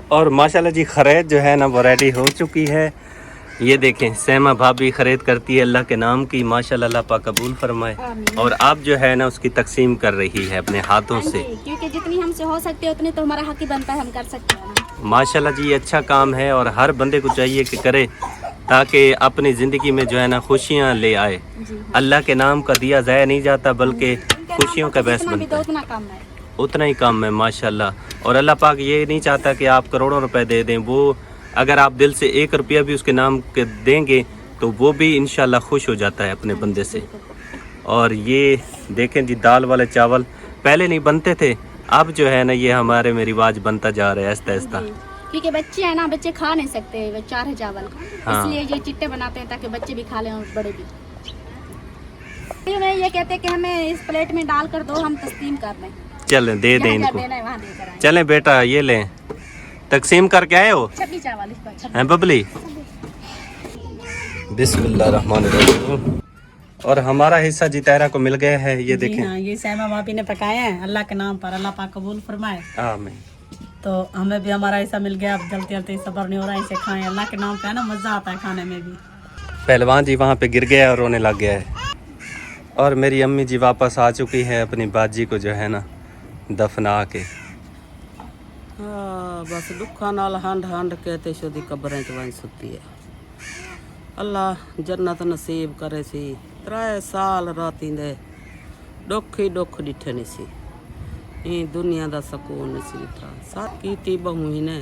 اور ماشاءاللہ جی خرید جو ہے نا وہ ریڈی ہو چکی ہے. یہ دیکھیں سیما بھابھی خرید کرتی ہے اللہ کے نام کی, ماشاءاللہ اللہ پاک قبول فرمائے. اور آپ جو ہے نا اس کی تقسیم کر رہی ہے اپنے ہاتھوں سے, کیونکہ جتنی ہم سے ہو سکتی ہے اتنی تو ہمارا حق ہی بنتا ہے, ہم کر سکتے ہیں. ماشاءاللہ جی یہ اچھا کام ہے اور ہر بندے کو چاہیے کہ کرے تاکہ اپنی زندگی میں جو ہے نا خوشیاں لے آئے. اللہ کے نام کا دیا ضائع نہیں جاتا بلکہ خوشیوں کا باعث بنتا ہے. اتنا ہی کام ہے ماشاءاللہ. اور اللہ پاک یہ نہیں چاہتا کہ آپ کروڑوں روپے دے دیں, وہ اگر آپ دل سے 1 روپیہ بھی اس کے نام کے دیں گے تو وہ بھی انشاءاللہ خوش ہو جاتا ہے اپنے بندے سے. اور یہ دیکھیں جی دال والے چاول پہلے نہیں بنتے تھے, اب جو ہے نا یہ ہمارے میں رواج بنتا جا رہا ہے آہستہ آہستہ. کیونکہ بچے ہیں نا, بچے کھا نہیں سکتے چار چاول, اس لیے یہ چٹے بناتے ہیں تاکہ بچے بھی کھا لیں اور بڑے بھی. یہ کہتے ہیں کہ ہمیں اس پلیٹ میں ڈال کر دو, ہم تقسیم کر دیں. چلیں دے دیں ان کو. چلیں بیٹا یہ لیں, تقسیم کر کے آئے ہو ہیں ببلی. بسم اللہ الرحمن الرحیم. اور ہمارا حصہ جی تیرا کو مل گیا ہے. یہ دیکھیں یہ سیما بھابھی نے پکایا ہے اللہ کے نام پر, اللہ پاک قبول فرمائے. آمین. تو ہمیں بھی ہمارا حصہ مل گیا, اب جلدی جلدی صبر نہیں ہو رہا ہے, اسے کھائیں. اللہ کے نام پہ ہے نا مزہ آتا ہے کھانے میں بھی. پہلوان جی وہاں پہ گر گیا اور رونے لگ گیا ہے. اور میری امی جی واپس آ چکی ہے اپنی باجی کو جو ہے نا دفنا کے. بس دکھا نال ہنڈ ہنڈ کہتے شو دی قبریں چ ون ستی ہے. اللہ جنت نصیب کرے سی. 3 سال راتی دے دکھ ہی دکھ ڈٹھے نہیں سی, این دنیا دا سکون نہیں سی ڈٹھا. سات کیتی بہو ہی نے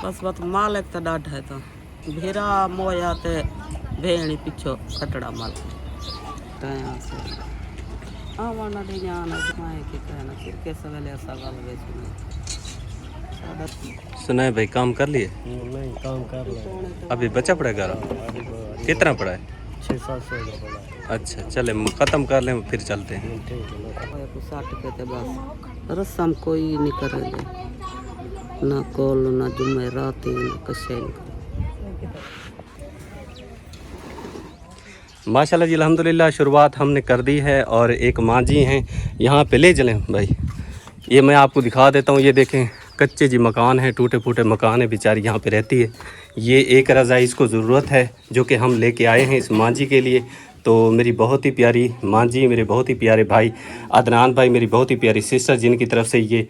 بس بس مالک تا ڈاڈ ہے تو بھیرا مویا تے بھیڑی پیچھو کھٹڑا مال تیاں سے آوانا دے جانا جمائے کی کہنا پھر کے سویلے ایسا گل گئے سنائے بھائی کام کر لیے؟ نہیں کام کر لیں. ابھی بچہ پڑے گا؟ کتنا پڑا ہے؟ 600-700 کا پڑا. اچھا چلے ختم کر لیں پھر چلتے ہیں. سٹ کے تے بس رسم کوئی نہیں کرے گے, نہ کول نہ جمعراتی نہ کشے. ماشاءاللہ جی الحمدللہ شروعات ہم نے کر دی ہے. اور ایک ماں جی ہیں یہاں پہ لے چلیں بھائی, یہ میں آپ کو دکھا دیتا ہوں. یہ دیکھیں کچے جی مکان ہیں, ٹوٹے پھوٹے مکان ہیں, بیچاری یہاں پہ رہتی ہے. یہ ایک رضائی اس کو ضرورت ہے جو کہ ہم لے کے آئے ہیں اس ماں جی کے لیے. تو میری بہت ہی پیاری ماں جی, میرے بہت ہی پیارے بھائی عدنان بھائی, میری بہت ہی پیاری سسٹر, جن کی طرف سے یہ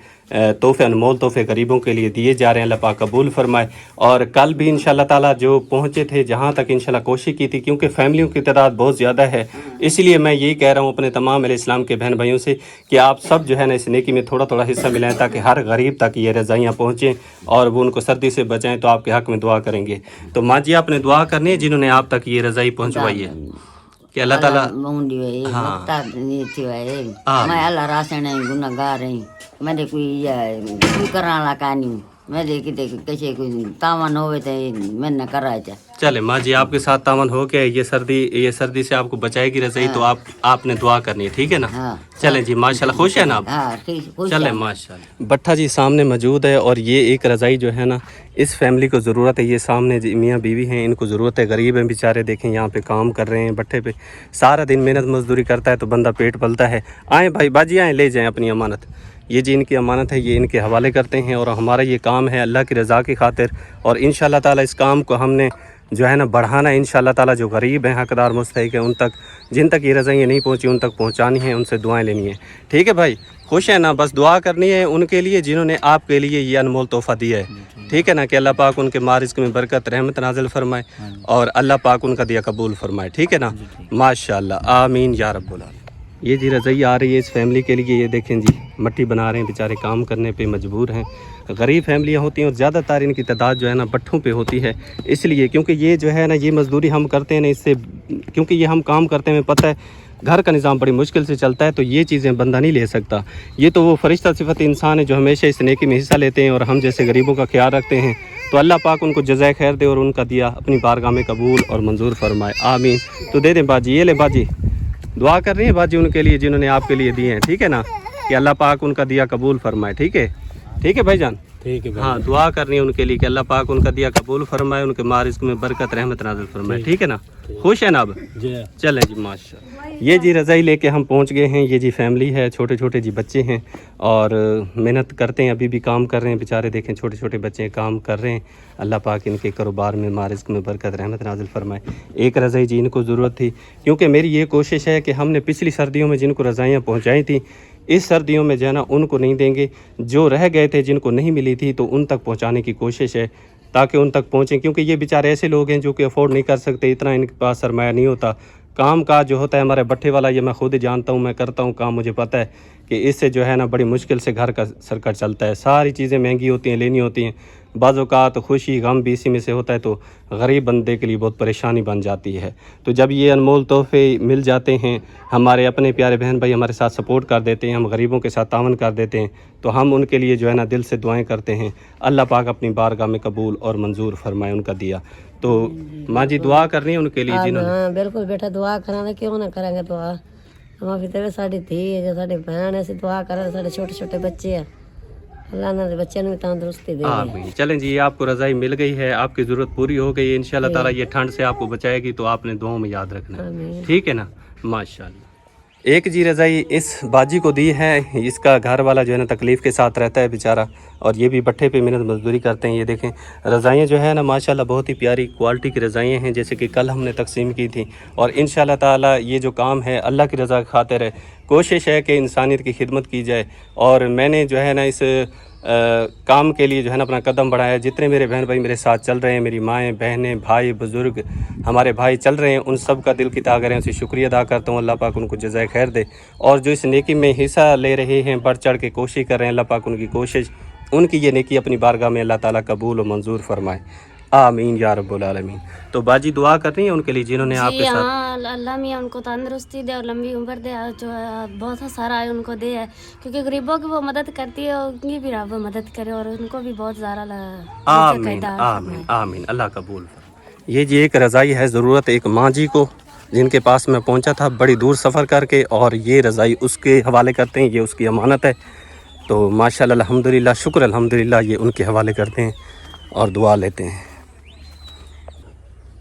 تحفے انمول تحفے غریبوں کے لیے دیے جا رہے ہیں. اللہ پاک قبول فرمائے. اور کل بھی انشاءاللہ تعالیٰ جو پہنچے تھے جہاں تک انشاءاللہ کوشش کی تھی, کیونکہ فیملیوں کی تعداد بہت زیادہ ہے, اس لیے میں یہی کہہ رہا ہوں اپنے تمام علیہ السلام کے بہن بھائیوں سے کہ آپ سب جو ہے نا اس نیکی میں تھوڑا تھوڑا حصہ ملائیں تاکہ ہر غریب تک یہ رضائیاں پہنچیں اور وہ ان کو سردی سے بچائیں. تو آپ کے حق میں دعا کریں گے. تو ماں جی آپ نے دعا کرنی ہے جنہوں نے آپ تک یہ رضائی پہنچوائی ہے کہ اللہ تعالیٰ میں اللہ راسن گناہگار ہیں, میرے کوئی کرنے والا کا نہیں, میرے کسی کوئی تاون ہوئے تو میں نہ کرا چاہ. چلے ماں جی آپ کے ساتھ تعاون ہو کے یہ سردی سے آپ کو بچائے گی رضائی, تو آپ نے دعا کرنی ہے, ٹھیک ہے نا. چلیں جی ماشاءاللہ خوش ہیں نا آپ؟ چلیں ماشاءاللہ. بٹھا جی سامنے موجود ہے اور یہ ایک رضائی جو ہے نا اس فیملی کو ضرورت ہے. یہ سامنے میاں بیوی ہیں, ان کو ضرورت ہے, غریب ہیں بیچارے. دیکھیں یہاں پہ کام کر رہے ہیں بٹھے پہ, سارا دن محنت مزدوری کرتا ہے تو بندہ پیٹ پلتا ہے. آئیں بھائی باجی آئیں, لے جائیں اپنی امانت. یہ جی ان کی امانت ہے, یہ ان کے حوالے کرتے ہیں. اور ہمارا یہ کام ہے اللہ کی رضا کی خاطر, اور انشاءاللہ تعالیٰ اس کام کو ہم نے جو ہے نا بڑھانا ہے. انشاءاللہ تعالیٰ جو غریب ہیں حقدار مستحق ہیں ان تک, جن تک یہ رضائیاں نہیں پہنچی ان تک پہنچانی ہیں, ان سے دعائیں لینی ہیں. ٹھیک ہے بھائی, خوش ہیں نا؟ بس دعا کرنی ہے ان کے لیے جنہوں نے آپ کے لیے یہ انمول تحفہ دیا ہے. ٹھیک ہے نا, کہ اللہ پاک ان کے مارزق میں برکت رحمت نازل فرمائے اور اللہ پاک ان کا دیا قبول فرمائے. ٹھیک ہے نا, ماشاءاللہ آمین یا رب العالمین. یہ جی رضائی آ رہی ہے اس فیملی کے لیے. یہ دیکھیں جی مٹی بنا رہے ہیں بیچارے, کام کرنے پہ مجبور ہیں. غریب فیملیاں ہوتی ہیں اور زیادہ تر ان کی تعداد جو ہے نا بٹھوں پہ ہوتی ہے, اس لیے کیونکہ یہ جو ہے نا یہ مزدوری ہم کرتے ہیں نا, اس سے کیونکہ یہ ہم کام کرتے ہیں, پتہ ہے گھر کا نظام بڑی مشکل سے چلتا ہے, تو یہ چیزیں بندہ نہیں لے سکتا. یہ تو وہ فرشتہ صفت انسان ہے جو ہمیشہ اس نیکی میں حصہ لیتے ہیں اور ہم جیسے غریبوں کا خیال رکھتے ہیں. تو اللہ پاک ان کو جزائے خیر دے اور ان کا دیا اپنی بارگاہ میں قبول اور منظور فرمائے, آمین. تو دے دیں باجی, یہ لے باجی, دعا کر رہی ہیں باجی ان کے لیے جنہوں نے آپ کے لیے دیے ہیں. ٹھیک ہے نا, कि अल्लाह पाक उनका दिया कबूल फरमाए। ठीक है भाईजान। ठीक है भाई। हाँ, दुआ करनी है उनके लिए कि अल्लाह पाक उनका दिया कबूल फरमाए, उनके माँ रिज़्क़ में बरकत रहमत नाज़िल फरमाए। ठीक है ना, खुश है ना अब? जी चलें जी माशाल्लाह। ये जी रज़ाई लेके हम पहुंच गए हैं। ये जी फैमिली है, छोटे छोटे जी बच्चे हैं और मेहनत करते हैं, अभी भी काम कर रहे हैं बेचारे। देखें छोटे छोटे बच्चे काम कर रहे हैं। अल्लाह पाक इनके कारोबार में माँ रिज़्क़ में बरकत रहमत नाज़िल फरमाए। एक रज़ाई जी इनको ज़रूरत थी, क्योंकि मेरी ये कोशिश है कि हमने पिछली सर्दियों में जिनको रज़ाइयाँ पहुँचाई थी, इस सर्दियों में जो है ना उनको नहीं देंगे। जो रह गए थे, जिनको नहीं मिली थी, तो उन तक पहुंचाने की कोशिश है ताकि उन तक पहुंचें, क्योंकि ये बेचारे ऐसे लोग हैं जो कि अफोर्ड नहीं कर सकते, इतना इनके पास सरमाया नहीं होता। काम का जो होता है हमारे भट्ठे वाला, ये मैं खुद ही जानता हूँ, मैं करता हूँ काम, मुझे पता है कि इससे जो है ना बड़ी मुश्किल से घर का सर्कट चलता है। सारी चीज़ें महंगी होती हैं, लेनी होती हैं, बाज़ औक़ात खुशी गम भी इसी में से होता है, तो गरीब बंदे के लिए बहुत परेशानी बन जाती है। तो जब ये अनमोल तोहफे मिल जाते हैं, हमारे अपने प्यारे बहन भाई हमारे साथ सपोर्ट कर देते हैं, हम गरीबों के साथ तावन कर देते हैं, तो हम उनके लिए जो है ना दिल से दुआएं करते हैं। अल्लाह पाक अपनी बारगाह में कबूल और मंजूर फरमाए उनका दिया। तो माँ जी दुआ करनी है उनके लिए जिन्होंने। हाँ बिल्कुल बेटा, दुआ कराना क्यों ना करेंगे दुआ। हमारी तेरे साड़ी थी जो साड़ी बहन ऐसी दुआ करे, साढ़े छोटे छोटे बच्चे हैं, अल्लाह ने बच्चे भी तंदुरुस्ती दे। आमीन। चलें जी, आपको रज़ाई मिल गई है, आपकी ज़रूरत पूरी हो गई है इंशाल्लाह ताला। ये ठंड से आपको बचाएगी, तो आपने दुआओं में याद रखना है। ठीक है ना, माशाल्लाह। एक जी रज़ाई इस बाजी को दी है, इसका घर वाला जो है ना तकलीफ़ के साथ रहता है बेचारा, और ये भी भट्ठे पे मेहनत मजदूरी करते हैं। ये देखें रज़ाइयाँ जो है ना माशाल्लाह बहुत ही प्यारी क्वालिटी की रज़ाइयाँ हैं, जैसे कि कल हमने तकसीम की थी। और इंशाल्लाह ताला ये जो काम है अल्लाह की रज़ा की खातिर है, कोशिश है कि इंसानियत की खिदमत की जाए। और मैंने जो है ना इस काम के लिए जो है ना अपना कदम बढ़ाया। जितने मेरे बहन भाई मेरे साथ चल रहे हैं, मेरी माएँ बहनें भाई बुज़ुर्ग हमारे भाई चल रहे हैं, उन सब का दिल की तागरें से शुक्रिया अदा करता हूँ। अल्लाह पाक उनको जज़ाए खैर दे। और जो इस नेकी में हिस्सा ले रहे हैं, बढ़ चढ़ के कोशिश कर रहे हैं, अल्लाह पाक उनकी कोशिश, उनकी ये नेकी अपनी बारगाह में अल्लाह ताला कबूल और मंजूर फरमाए। आमीन या रब्बुल आलमीन। तो बाजी दुआ कर रही है उनके लिए जिन्होंने आपके साथ। हाँ, अल्लाह मियाँ उनको तंदुरुस्ती दे और लंबी उम्र दे, और जो है बहुत सारा है उनको दे है, क्योंकि गरीबों की वो मदद करती है, उनकी भी रब मदद करे और उनको भी बहुत ज़्यादा आमीन आमीन आमीन, अल्लाह कबूल। ये जी एक रज़ाई है ज़रूरत एक माँ जी को, जिनके पास मैं पहुंचा था बड़ी दूर सफ़र करके, और ये रज़ाई उसके हवाले करते हैं, ये उसकी अमानत है। तो माशाल्लाह अल्हम्दुलिल्लाह, शुक्र अल्हम्दुलिल्लाह, ये उनके हवाले करते हैं और दुआ लेते हैं।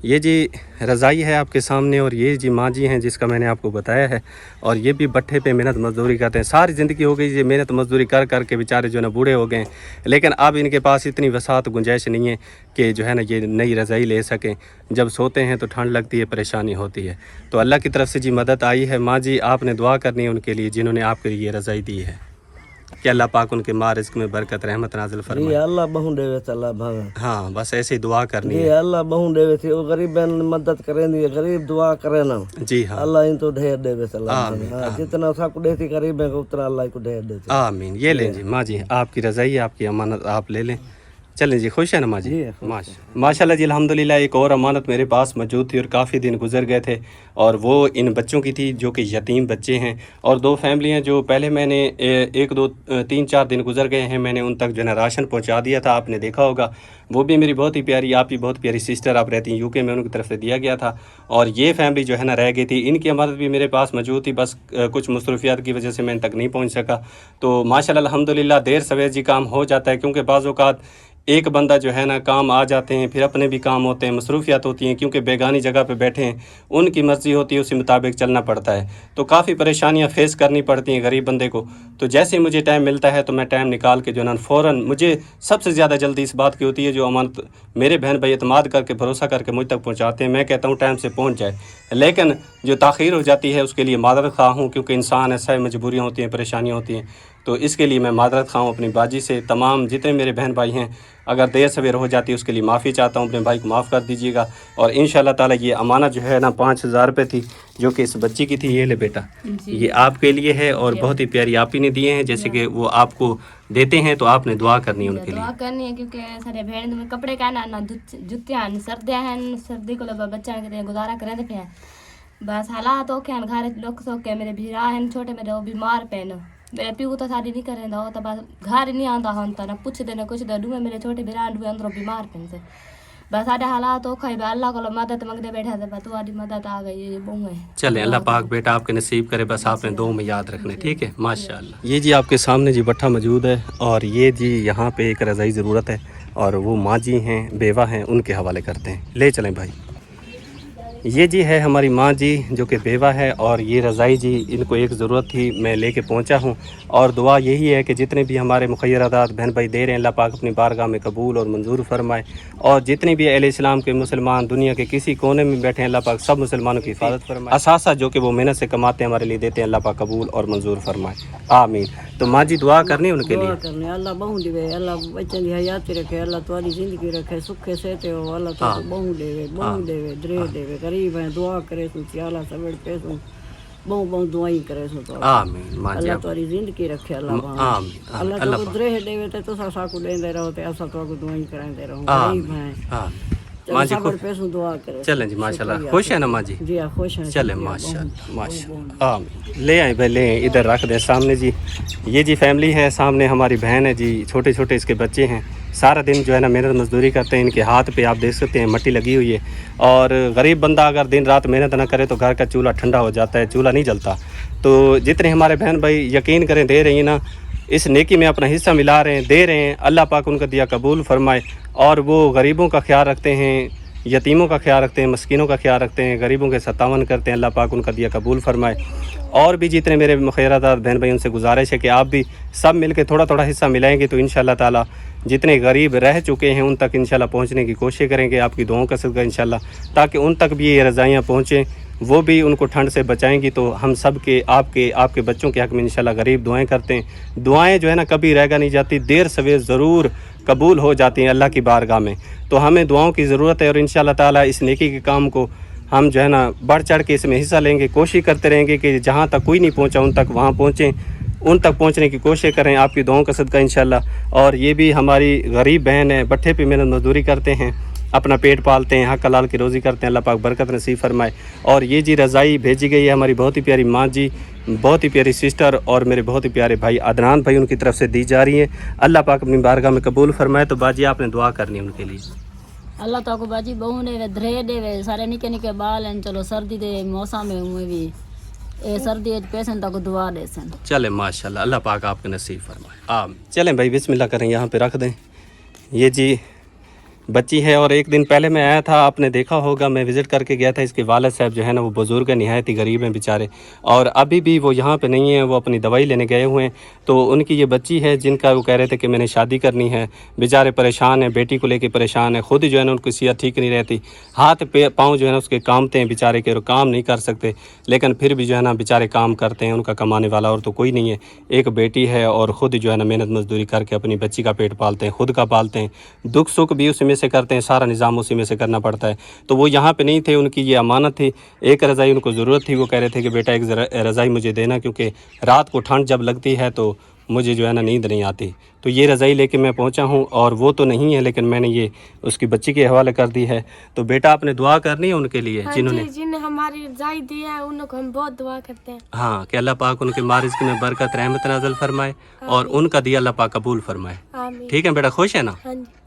ये जी रज़ाई है आपके सामने, और ये जी माँ जी हैं जिसका मैंने आपको बताया है। और ये भी भट्ठे पे मेहनत मजदूरी करते हैं, सारी ज़िंदगी हो गई ये मेहनत मजदूरी कर कर के बेचारे जो है ना बूढ़े हो गए हैं, लेकिन अब इनके पास इतनी वसात गुंजाइश नहीं है कि जो है ना ये नई रज़ाई ले सकें। जब सोते हैं तो ठंड लगती है, परेशानी होती है। तो अल्लाह की तरफ से जी मदद आई है। माँ जी आपने दुआ करनी है उनके लिए जिन्होंने आपके लिए रज़ाई दी है, कि अल्लाह पाक उनके माँ रिज़्क़ में बरकत रहमत नाज़िल फरमाए। अल्लाह बहु देवे अल्लाह भावे। हाँ, बस ऐसे ही दुआ करनी है। अल्लाह बहु देवे थी, वो गरीब मदद करेंगे, गरीब दुआ करे ना। जी हाँ, अल्लाह इन तो ढेर देवे अल्लाह, जितना सबको देती गरीब है उतना अल्लाह को ढेर देते। आमीन। ये लें जी माँ जी, आपकी रज़ाई है, आपकी अमानत आप ले लें। चलें जी, खुश है ना माँ जी? माशाल्लाह जी अल्हम्दुलिल्लाह। एक और अमानत मेरे पास मौजूद थी और काफ़ी दिन गुजर गए थे, और वो इन बच्चों की थी जो कि यतीम बच्चे हैं। और दो फैमिलियां जो पहले मैंने 3-4 दिन गुजर गए हैं, मैंने उन तक जो है ना राशन पहुंचा दिया था, आपने देखा होगा। वो भी मेरी बहुत ही प्यारी, आप ही बहुत प्यारी सिस्टर, आप रहती हैं यूके में, उनकी तरफ से दिया गया था। और ये फैमिली जो है ना रह गई थी, इनकी अमानत भी मेरे पास मौजूद थी, बस कुछ मसरूफियात की वजह से मैं इन तक नहीं पहुँच सका। तो माशाल्लाह अल्हम्दुलिल्लाह देर सवेर जी काम हो जाता है, क्योंकि बाज़ औक़ात एक बंदा जो है ना काम आ जाते हैं, फिर अपने भी काम होते हैं, मसरूफियात होती हैं, क्योंकि बेगानी जगह पे बैठे हैं, उनकी मर्ज़ी होती है, उसी मुताबिक चलना पड़ता है। तो काफ़ी परेशानियां फेस करनी पड़ती हैं गरीब बंदे को। तो जैसे मुझे टाइम मिलता है तो मैं टाइम निकाल के जो है ना फ़ौरन, मुझे सबसे ज़्यादा जल्दी इस बात की होती है, जो अमानत मेरे बहन भाई एतमाद करके भरोसा करके मुझ तक पहुँचाते हैं, मैं कहता हूँ टाइम से पहुँच जाए। लेकिन जो ताख़ीर हो जाती है उसके लिए मादरत ख़्वाह हूँ, क्योंकि इंसान ऐसा है, मजबूरियाँ होती हैं, परेशानियाँ होती हैं। तो इसके लिए मैं मादरत ख़्वाह हूँ अपनी बाजी से। तमाम जितने मेरे बहन भाई हैं, अगर देर सवेर हो जाती है उसके लिए माफ़ी चाहता हूँ, अपने भाई को माफ़ कर दीजिएगा। और इंशाल्लाह ताला ये अमानत जो है ना 5000 रुपये थी, जो कि इस बच्ची की थी। ये ले बेटा, ये आपके लिए है, और बहुत ही प्यारी आप ही ने दिए हैं। जैसे कि वो आपको देते हैं तो आपने दुआ करनी है उनके लिए। दुआ करनी है, क्योंकि सारे भेड़ में कपड़े का ना जुत्तियां सर्दियां हैं, सर्दी को बच्चा के गुजारा करें पे बस हालात ओके हैं, घर लोग सोके मेरे भीरा हैं छोटे मेरे, वो बीमार पे न मेरे प्यू तो शादी नहीं करें तो बस घर नहीं आता हम तो ना पूछ देना कुछ दे डूबे मेरे छोटे भीरा डूबे अंदरों बीमार पे से बस साढ़े हालात औखा है अल्लाह को मदद मंगते बैठे थे बस तुम्हारी मदद आ गई ये बहु है। चले अल्लाह पाक बेटा आपके नसीब करे, बस आपने दो में याद रखने, ठीक है माशाल्लाह। ये जी आपके सामने जी भट्ठा मौजूद है और ये जी यहाँ पे एक रज़ाई ज़रूरत है और वो माँ जी हैं, बेवा हैं, उनके हवाले करते हैं। ले चलें भाई। ये जी है हमारी माँ जी जो कि बेवा है और ये रज़ाई जी इनको एक ज़रूरत थी, मैं लेके पहुँचा हूँ। और दुआ यही है कि जितने भी हमारे मुखय्यरात बहन भाई दे रहे हैं अल्लाह पाक अपनी बारगाह में कबूल और मंजूर फरमाए। और जितने भी अहले इस्लाम के मुसलमान दुनिया के किसी कोने में बैठे हैं अल्लाह पाक सब मुसलमानों की हिफाजत फरमाए। असासा जो कि वो मेहनत से कमाते हैं हमारे लिए देते हैं, अल्लाह पाक कबूल और मंजूर फरमाए, आमीन। तो माँ जी दुआ करनी उनके लिए। करने अल्लाह बहु देवे, अल्लाह बच्चों की हयाती रखे, अल्लाह तुम्हारी जिंदगी रखे, सुखे सहते हो, अल्लाह तुमको बहु देवे दरे देवे। गरीब है दुआ करे सुन सियाला सवेर पे सुन बहु दुआई करे सुन तो आमीन। माँ जी अल्लाह तुम्हारी जिंदगी रखे, अल्लाह आमीन। अल्लाह तुमको दरे देवे ते तुसा साकू देंदे रहो ते असा तुमको दुआई करांदे रहो। गरीब है माँ जी सबर पे सुन दुआ करे। चलें जी माशाल्लाह, खुश है ना माँ जी? जी खुश है। चले माशाल्लाह माशाल्लाह, आमीन। ले आए भाई, ले आए, इधर रख दे सामने जी। ये जी फैमिली है, सामने हमारी बहन है जी, छोटे छोटे इसके बच्चे हैं, सारा दिन जो है ना मेहनत मजदूरी करते हैं। इनके हाथ पे आप देख सकते हैं मट्टी लगी हुई है और गरीब बंदा अगर दिन रात मेहनत ना करे तो घर का चूल्हा ठंडा हो जाता है, चूल्हा नहीं जलता। तो जितने हमारे बहन भाई यकीन करें दे रही हैं ना, इस नेकी में अपना हिस्सा मिला रहे हैं, दे रहे हैं, अल्लाह पाक उनका दिया कबूल फरमाए। और वो गरीबों का ख्याल रखते हैं, यतीमों का ख्याल रखते हैं, मस्किनों का ख्याल रखते हैं, गरीबों के सत्तावन करते हैं, अल्लाह पाक उनका दिया कबूल फरमाए। और भी जितने मेरे मुखय्यरात बहन भाई उनसे गुजारिश है कि आप भी सब मिल के थोड़ा थोड़ा हिस्सा मिलाएंगे तो इंशाअल्लाह ताला जितने गरीब रह चुके हैं उन तक इंशाअल्लाह पहुंचने की कोशिश करेंगे आपकी दुआओं का सदका इंशाअल्लाह, ताकि उन तक भी ये रज़ाइयाँ पहुँचें, वो भी उनको ठंड से बचाएंगी। तो हम सब के आपके बच्चों के हक़ में इंशाअल्लाह गरीब दुआएं करते हैं। दुआएं जो है ना कभी रहगा नहीं जाती, देर सवेर ज़रूर कबूल हो जाती हैं अल्लाह की बारगाह में। तो हमें दुआओं की ज़रूरत है और इंशाअल्लाह ताला इस नेकी के काम को हम जो है ना बढ़ चढ़ के इसमें हिस्सा लेंगे, कोशिश करते रहेंगे कि जहाँ तक कोई नहीं पहुँचा उन तक वहाँ पहुँचें, उन तक पहुँचने की कोशिश करें आपकी दुआओं का सदका इंशाअल्लाह। और ये भी हमारी गरीब बहन है, भट्ठे पे मेहनत मजदूरी करते हैं, अपना पेट पालते हैं, हक हलाल की रोज़ी करते हैं, अल्लाह पाक बरकत नसीब फरमाए। और ये जी रज़ाई भेजी गई है हमारी बहुत ही प्यारी माँ जी, बहुत ही प्यारी सिस्टर और मेरे बहुत ही प्यारे भाई अदनान भाई उनकी तरफ से दी जा रही है, अल्लाह पाक अपनी बारगाह में कबूल फरमाए। तो बाजी आपने दुआ करनी है उनके लिए। अल्लाह ताको बाजी बहु ने धरे देवे, सारे निके निके बाल हैं, चलो सर्दी दे मौसम में हुए भी ए सर्दी पेशन तक दुआ दे सन। चले माशाल्लाह, अल्लाह पाक आपके नसीब फरमाए, आमीन। चलें भाई बिस्मिल्लाह करें, यहाँ पे रख दें। ये जी बच्ची है और एक दिन पहले मैं आया था, आपने देखा होगा, मैं विज़िट करके गया था। इसके वालिद साहब जो है ना वो बुज़ुर्ग है, निहायत ही गरीब हैं बेचारे, और अभी भी वो यहाँ पे नहीं है, वो अपनी दवाई लेने गए हुए हैं। तो उनकी ये बच्ची है जिनका वो कह रहे थे कि मैंने शादी करनी है, बेचारे परेशान हैं, बेटी को लेके परेशान है, खुद ही जो है ना उनकी सेहत ठीक नहीं रहती, हाथ पे पाँव जो है ना उसके कामते हैं बेचारे के, और काम नहीं कर सकते, लेकिन फिर भी जो है ना बेचारे काम करते हैं, उनका कमाने वाला और तो कोई नहीं है। एक बेटी है और ख़ुद जो है ना मेहनत मजदूरी करके अपनी बच्ची का पेट पालते हैं, खुद का पालते हैं, दुख सुख भी उसमें से करते हैं, सारा निज़ाम उसी में से करना पड़ता है। तो वो यहाँ पे नहीं थे, उनकी ये अमानत थी, एक रज़ाई उनको ज़रूरत थी। वो कह रहे थे कि बेटा एक रज़ाई मुझे देना, क्योंकि रात को ठंड जब लगती है तो मुझे जो है ना नींद नहीं आती। तो ये रज़ाई लेके मैं पहुँचा हूँ और वो तो नहीं है, लेकिन मैंने ये उसकी बच्ची के हवाले कर दी है। तो बेटा आपने दुआ करनी है उनके लिए, जिन्हें हमारी रज़ाई दी है उनको हम बहुत दुआ करते हैं। हाँ, कि अल्लाह पाक उनके मारिज़्क़ में बरकत रहमत नाज़िल फरमाए और उनका दिया अल्लाह पाक कबूल फरमाए। ठीक है बेटा, खुश है ना?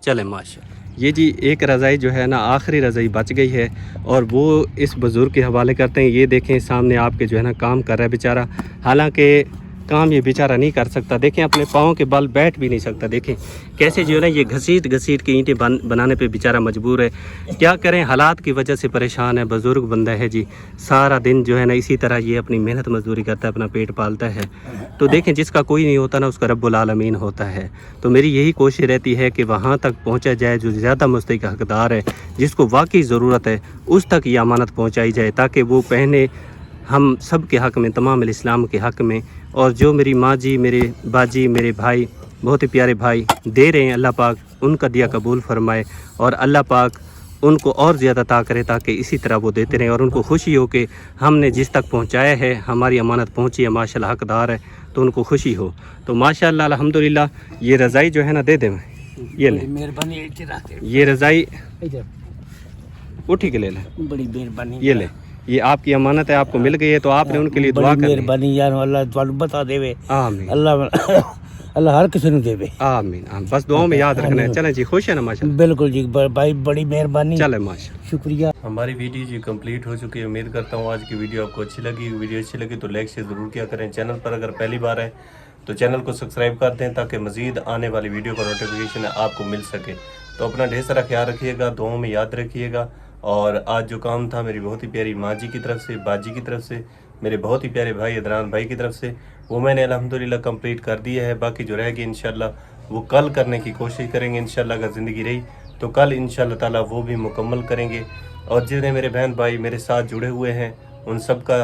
चले माशाल्लाह। ये जी एक रज़ाई जो है ना आखिरी रज़ाई बच गई है और वो इस बुज़ुर्ग के हवाले करते हैं। ये देखें सामने आपके जो है ना काम कर रहा है बेचारा, हालांकि काम ये बेचारा नहीं कर सकता। देखें अपने पाँव के बल बैठ भी नहीं सकता, देखें कैसे जो है ना ये घसीट के ईंटें बनाने पे बेचारा मजबूर है। क्या करें, हालात की वजह से परेशान है, बुज़ुर्ग बंदा है जी, सारा दिन जो है ना इसी तरह ये अपनी मेहनत मजदूरी करता है, अपना पेट पालता है। तो देखें जिसका कोई नहीं होता ना उसका रब्बुल आलमीन होता है। तो मेरी यही कोशिश रहती है कि वहाँ तक पहुँचा जाए जो ज़्यादा मुस्तहिक़ हक़दार है, जिसको वाकई ज़रूरत है, उस तक ये अमानत पहुँचाई जाए, ताकि वो पहने हम सब के हक़ में, तमाम इस्लाम के हक़ में। और जो मेरी माँ जी, मेरे बाजी, मेरे भाई, बहुत ही प्यारे भाई दे रहे हैं, अल्लाह पाक उनका दिया कबूल फरमाए और अल्लाह पाक उनको और ज़्यादा अता करे, ताकि इसी तरह वो देते रहें और उनको खुशी हो कि हमने जिस तक पहुँचाया है, हमारी अमानत पहुँची है, माशाल्लाह हक़दार है, तो उनको खुशी हो। तो माशाल्लाह अल्हम्दुलिल्लाह ये रज़ाई जो है ना दे दें, ये ले मेहरबानी, ये रज़ाई उठी के ले लें, बड़ी मेहरबानी, ये ले, ये आपकी अमानत है, आपको मिल गई है, तो आपने उनके लिए दुआ करनी है। मेहरबानी यार, अल्लाह तुहानू बता देवे, आमीन। अल्लाह अल्लाह हर किसी ਨੂੰ ਦੇਵੇ। आमीन आमीन। बस दुआओं में याद रखना है। चलें जी, खुश है ना माशाल्लाह? बिल्कुल जी भाई, बड़ी मेहरबानी, चलें माशाल्लाह, शुक्रिया। हमारी वीडियो जी कंप्लीट हो चुकी है। उम्मीद करता हूँ आज की वीडियो आपको अच्छी लगी। वीडियो अच्छी लगी तो लाइक शेयर ज़रूर किया करें। चैनल पर अगर पहली बार है तो चैनल को सब्सक्राइब कर दें ताकि मज़ीद आने वाली वीडियो का नोटिफिकेशन आपको मिल सके। तो अपना ढेर सारा ख्याल रखिएगा, दुआओं में याद रखिएगा। और आज जो काम था मेरी बहुत ही प्यारी माँ जी की तरफ से, बाजी की तरफ से, मेरे बहुत ही प्यारे भाई अदनान भाई की तरफ से, वो मैंने अल्हम्दुलिल्लाह कंप्लीट कर दिया है। बाकी जो रहेगी इंशाल्लाह वो कल करने की कोशिश करेंगे। इंशाल्लाह अगर ज़िंदगी रही तो कल इंशाल्लाह ताला वो भी मुकम्मल करेंगे। और जितने मेरे बहन भाई मेरे साथ जुड़े हुए हैं उन सब का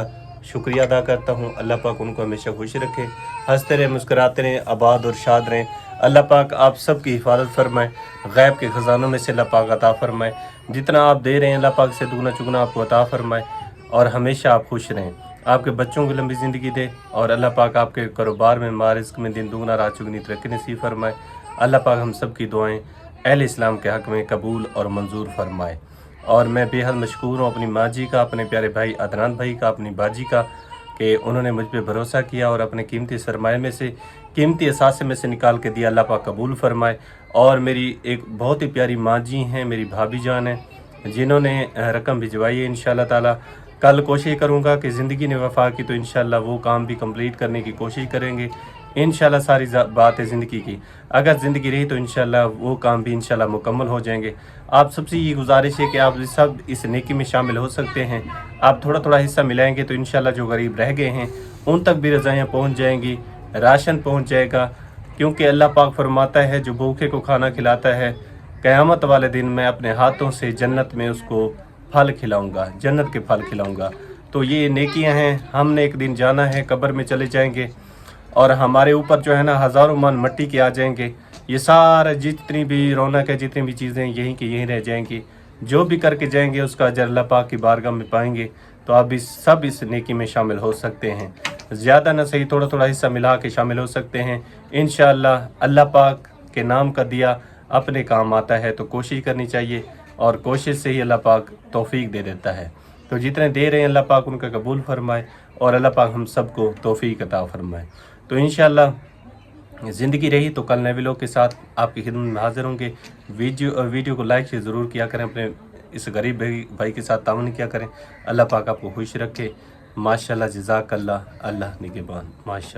शुक्रिया अदा करता हूँ। अल्लाह पाक उनको हमेशा खुश रखे, हंसते रहें, मुस्कुराते रहें, आबाद और शाद रहें। अल्लाह पाक आप सब की हिफाजत फरमाए, गैब के ख़जानों में से अल्लाह पाक अता फरमाए। जितना आप दे रहे हैं अल्लाह पाक से दुगना चुगना आपको अता फरमाए और हमेशा आप खुश रहें। आपके बच्चों की लंबी ज़िंदगी दे और अल्लाह पाक आपके कारोबार में, मारिज़्क़ में दिन दुगना रात चुगनी तरक्की नसीब फरमाए। अल्लाह पाक हम सब की दुआएँ अहले इस्लाम के हक़ में कबूल और मंजूर फरमाए। और मैं बेहद मशकूर हूँ अपनी माँ जी का, अपने प्यारे भाई अदनान भाई का, अपनी बाजी का कि उन्होंने मुझ पे भरोसा किया और अपने कीमती सरमाए में से, कीमती असासे में से निकाल के दिया। अल्लाह पाक कबूल फरमाए। और मेरी एक बहुत ही प्यारी माँ जी हैं, मेरी भाभी जान हैं, जिन्होंने रकम भिजवाई है। इंशाल्लाह ताला कल कोशिश करूँगा कि ज़िंदगी ने वफ़ा की तो इंशाल्लाह वो काम भी कंप्लीट करने की कोशिश करेंगे। इंशाल्लाह सारी बात है ज़िंदगी की, अगर ज़िंदगी रही तो इंशाल्लाह वो काम भी इंशाल्लाह मुकम्मल हो जाएंगे। आप सबसे ये गुजारिश है कि आप सब इस नेकी में शामिल हो सकते हैं। आप थोड़ा थोड़ा हिस्सा मिलाएंगे तो इंशाल्लाह जो गरीब रह गए हैं उन तक भी रज़ाइयाँ पहुँच जाएंगी, राशन पहुँच जाएगा। क्योंकि अल्लाह पाक फरमाता है जो भूखे को खाना खिलाता है क़यामत वाले दिन मैं अपने हाथों से जन्नत में उसको फल खिलाऊँगा, जन्नत के फल खिलाऊँगा। तो ये नेकियाँ हैं। हमने एक दिन जाना है, कब्र में चले जाएंगे और हमारे ऊपर जो है ना हज़ारों मन मिट्टी के आ जाएंगे। ये सारा जितनी भी रौनक है, जितनी भी चीज़ें यहीं की यहीं रह जाएंगी। जो भी करके जाएंगे उसका अजर अल्लाह पाक की बारगाह में पाएंगे। तो आप भी सब इस नेकी में शामिल हो सकते हैं। ज़्यादा न सही थोड़ा थोड़ा हिस्सा मिला के शामिल हो सकते हैं। इंशाअल्लाह अल्लाह पाक के नाम का दिया अपने काम आता है तो कोशिश करनी चाहिए और कोशिश से ही अल्लाह पाक तौफीक दे देता है। तो जितने दे रहे हैं अल्लाह पाक उनका कबूल फरमाए और अल्लाह पाक हम सबको तौफीक अता फरमाए। तो इंशाअल्लाह ज़िंदगी रही तो कल नए व्लॉग के साथ आपकी खिदमत में हाज़िर होंगे। वीडियो को लाइक से ज़रूर किया करें, अपने इस गरीब भाई के साथ ताउन किया करें। अल्लाह पाक आपको खुश रखे। माशाल्लाह, जज़ाकल्लाह, अल्लाह निगहबान, माशा।